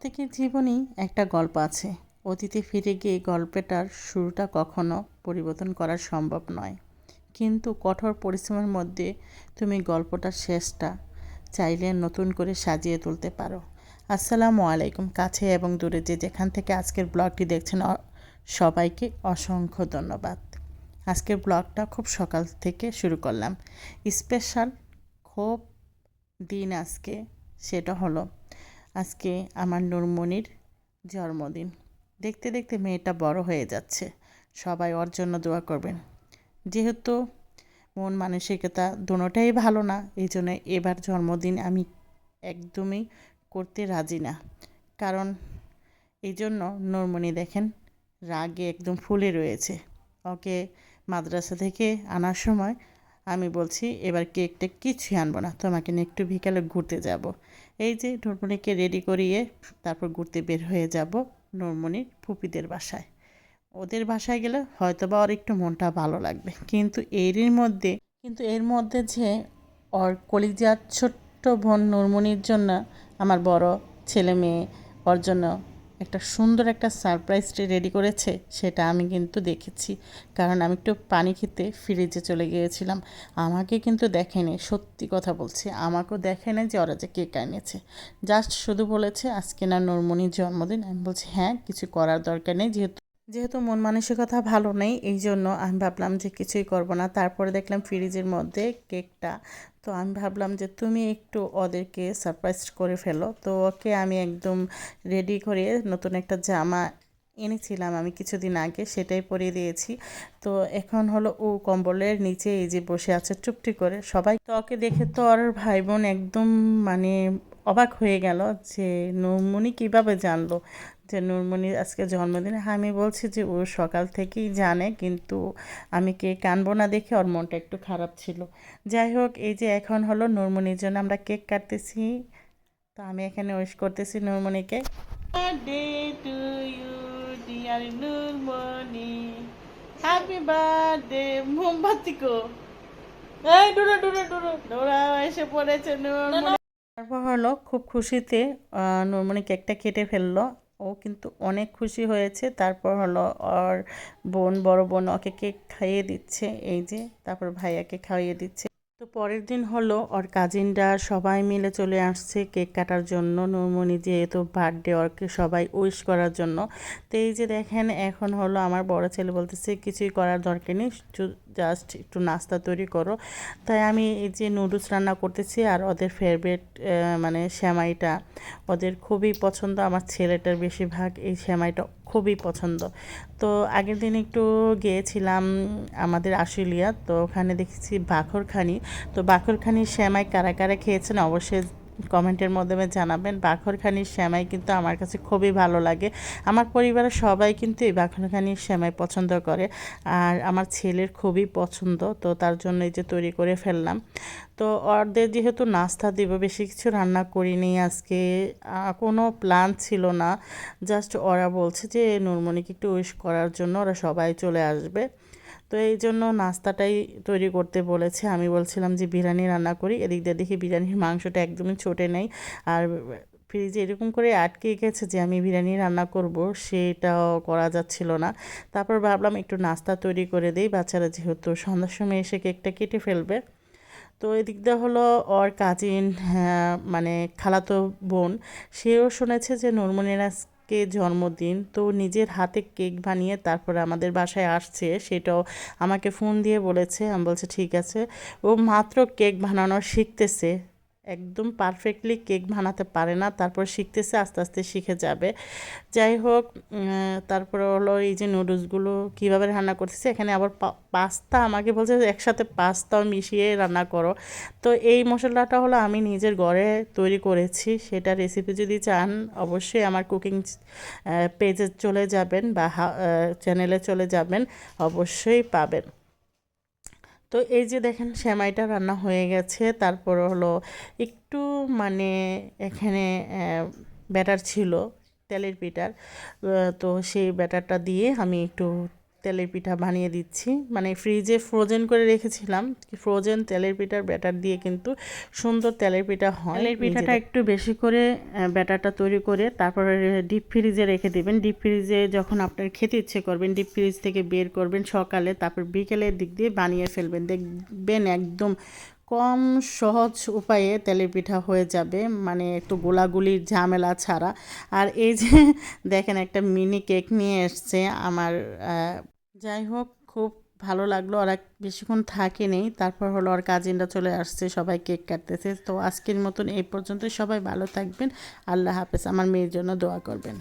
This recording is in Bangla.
প্রত্যেকের জীবনেই একটা গল্প আছে। অতীতে ফিরে গিয়ে গল্পটার শুরুটা কখনো পরিবর্তন করা সম্ভব নয়, কিন্তু কঠোর পরিশ্রমের মধ্যে তুমি গল্পটার শেষটা চাইলে নতুন করে সাজিয়ে তুলতে পারো। আসসালামু আলাইকুম। কাছে এবং দূরে যে যেখান থেকে আজকের ব্লগটি দেখছেন সবাইকে অসংখ্য ধন্যবাদ। আজকের ব্লগটা খুব সকাল থেকে শুরু করলাম। স্পেশাল খুব দিন আজকে, সেটা হলো আজকে আমার নুরমনির জন্মদিন। দেখতে দেখতে মেয়েটা বড় হয়ে যাচ্ছে, সবাই ওর জন্য দোয়া করবেন। যেহেতু মন মানসিকতা দুটোটাই ভালো না, এই জন্য এবার জন্মদিন আমি একদমই করতে রাজি না। কারণ এই জন্য নুরমনি দেখেন রাগে একদম ফুলে রয়েছে। ওকে মাদ্রাসা থেকে আনার সময় আমি বলছি এবার কেকটা কিছুই আনবো না, তোমাকে নিয়ে একটু বিকালে ঘুরতে যাব। এই যে নুরমনিকে রেডি করিয়ে তারপর ঘুরতে বের হয়ে যাব নুরমনির ফুপিদের বাসায়। ওদের বাসায় গেলে হয়তো বা ওর একটু মনটা ভালো লাগবে, কিন্তু এর মধ্যে যে ওর কলিজার ছোট্ট বোন নুরমনির জন্য আমার বড় ছেলে মেয়ে ওর জন্য একটা সুন্দর একটা সারপ্রাইজ রেডি করেছে, সেটা আমি কিন্তু দেখেছি। কারণ আমি একটু পানি খেতে ফ্রিজে চলে গিয়েছিলাম। আমাকে কিন্তু দেখেনি, সত্যি কথা বলছি, আমাকেও দেখেনি যে ওরা যে কেক এনেছে। জাস্ট শুধু বলেছে আজকে না নুরমনির জন্মদিন। আমি বলছি হ্যাঁ, কিছু করার দরকার নেই, যেহেতু যেহেতু মন মানসিকতা ভালো নেই, এই জন্য আমি ভাবলাম যে কিছুই করব না। তারপরে দেখলাম ফ্রিজের মধ্যে কেকটা, তো আমি ভাবলাম যে তুমি একটু ওদেরকে সারপ্রাইজ করে ফেলো। তো ওকে আমি একদম রেডি করে নতুন একটা জামা এনেছিলাম আমি কিছুদিন আগে, সেটাই পরিয়ে দিয়েছি। তো এখন হলো ও কম্বলের নিচে এই যে বসে আছে চুপটি করে। সবাই তো ওকে দেখে তো ওর ভাই বোন একদম মানে অবাক হয়ে গেল যে নুরমনি কীভাবে জানলো যে নুরমনির আজকে জন্মদিন। আমি বলছি যে ও সকাল থেকেই জানে, কিন্তু আমি কেক আনবো না দেখে ওর মনটা একটু খারাপ ছিল। যাই হোক, এই যে এখন হলো নুরমনির জন্য আমরা কেক কাটতেছি। তো আমি এখানে উইশ করতেছি নুরমনিকে। Birthday to you dear Nurmoni, happy birthday. মোমবাতি কো, এই ডোরা ডোরা ডোরা ডোরা এসে পড়েছে নুরমনি। তারপর হলো খুব খুশিতে নুরমনি কেকটা কেটে ফেললো। ও কিন্তু অনেক খুশি হয়েছে। তারপর হলো ওর বড় বোন ওকে কেক খাইয়ে দিচ্ছে, এই যে তারপর ভাইয়াকে খাইয়ে দিচ্ছে। তো পরের দিন হলো ওর কাজিনরা সবাই মিলে চলে আসছে কেক কাটার জন্য, নুরমনি যেহেতু বার্থডে ওরকে সবাই উইশ করার জন্য। তো এই যে দেখেন এখন হলো আমার বড় ছেলে বলতেছে কিছুই করার দরকার নেই, জাস্ট একটু নাস্তা তৈরি করো। তাই আমি এই যে নুডলস রান্না করতেছি, আর ওদের ফেভারিট মানে সেমাইটা ওদের খুবই পছন্দ। আমার ছেলেটার বেশিরভাগ এই সেমাইটা খুবই পছন্দ। তো আগের দিন একটু গিয়েছিলাম আমাদের আশুলিয়া, তো ওখানে দেখেছি বাখরখানি। তো বাখরখানির সেমাই কারা কারা খেয়েছেন অবশ্যই কমেন্টের মাধ্যমে জানাবেন। বাখরখানির সেমাই কিন্তু আমার কাছে খুবই ভালো লাগে। আমার পরিবারের সবাই কিন্তু এই বাখরখানির সেমাই পছন্দ করে, আর আমার ছেলের খুবই পছন্দ। তো তার জন্য এই যে তৈরি করে ফেললাম। তো ওদের যেহেতু নাস্তা দিব, বেশি কিছু রান্না করিনি আজকে, কোনো প্ল্যান ছিল না। জাস্ট ওরা বলছে যে নুরমনিকে একটু উইশ করার জন্য ওরা সবাই চলে আসবে। তো এই জন্য নাস্তাটাই তৈরি করতে বলেছে। আমি বলছিলাম যে বিরিয়ানি রান্না করি, এদিক দিয়ে দেখি বিরিয়ানির মাংসটা একদমই ছোটে নেই, আর ফ্রিজে এরকম করে আটকে গেছে যে আমি বিরিয়ানি রান্না করব সেটাও করা যাচ্ছিল না। তারপর ভাবলাম একটু নাস্তা তৈরি করে দিই, বাচ্চারা যেহেতু সন্ধ্যার সময় এসে কেকটা কেটে ফেলবে। তো এদিক দিয়ে হলো ওর কাজিন, মানে খালাতো বোন, সেও শুনেছে যে নুরমনির আজকে জন্মদিন, তো নিজের হাতে কেক বানিয়ে তারপরে আমাদের বাসায় আসছে, সেটাও আমাকে ফোন দিয়ে বলেছে। আমি বলছি ঠিক আছে। ও মাত্র কেক বানানো শিখতেছে, একদম পারফেক্টলি কেক বানাতে পারে না, তারপর শিখতেছে, আস্তে আস্তে শিখে যাবে। যাই হোক, তারপরে হলো এই যে নুডলসগুলো কীভাবে রান্না করতেছে, এখানে আবার পাস্তা আমাকে বলছে যে একসাথে পাস্তাও মিশিয়ে রান্না করো। তো এই মশলাটা হলো আমি নিজের ঘরে তৈরি করেছি, সেটা রেসিপি যদি চান অবশ্যই আমার কুকিং পেজে চলে যাবেন বা চ্যানেলে চলে যাবেন, অবশ্যই পাবেন। তো এই যে দেখেন সেমাইটা রান্না হয়ে গেছে। তারপর হলো একটু মানে এখানে ব্যাটার ছিল তেলের পিঠার, তো সেই ব্যাটারটা দিয়ে আমি একটু তেলের পিঠা বানিয়ে দিচ্ছি। মানে ফ্রিজে ফ্রোজেন করে রেখেছিলাম, ফ্রোজেন তেলের পিঠার ব্যাটার দিয়ে কিন্তু সুন্দর তেলের পিঠা হয়। তেলের পিঠাটা একটু বেশি করে ব্যাটারটা তৈরি করে তারপরে ডিপ ফ্রিজে রেখে দেবেন। ডিপ ফ্রিজে যখন আপনার খেতে ইচ্ছে করবেন ডিপ ফ্রিজ থেকে বের করবেন সকালে, তারপর বিকেলের দিক দিয়ে বানিয়ে ফেলবেন, দেখবেন একদম কম সহজ উপায়ে তেলের পিঠা হয়ে যাবে, মানে একটু গোলাগুলির ঝামেলা ছাড়া। আর এই যে দেখেন একটা মিনি কেক নিয়ে এসছে আমার, যাই হোক খুব ভালো লাগলো। ওরা বেশিক্ষণ থাকেনি, তারপর হলো ওর কাজিনরা চলে আসছে, সবাই কেক কাটতেছে। তো আজকের মতন এই পর্যন্ত, সবাই ভালো থাকবেন, আল্লাহ হাফেজ। আমার মেয়ের জন্য দোয়া করবেন।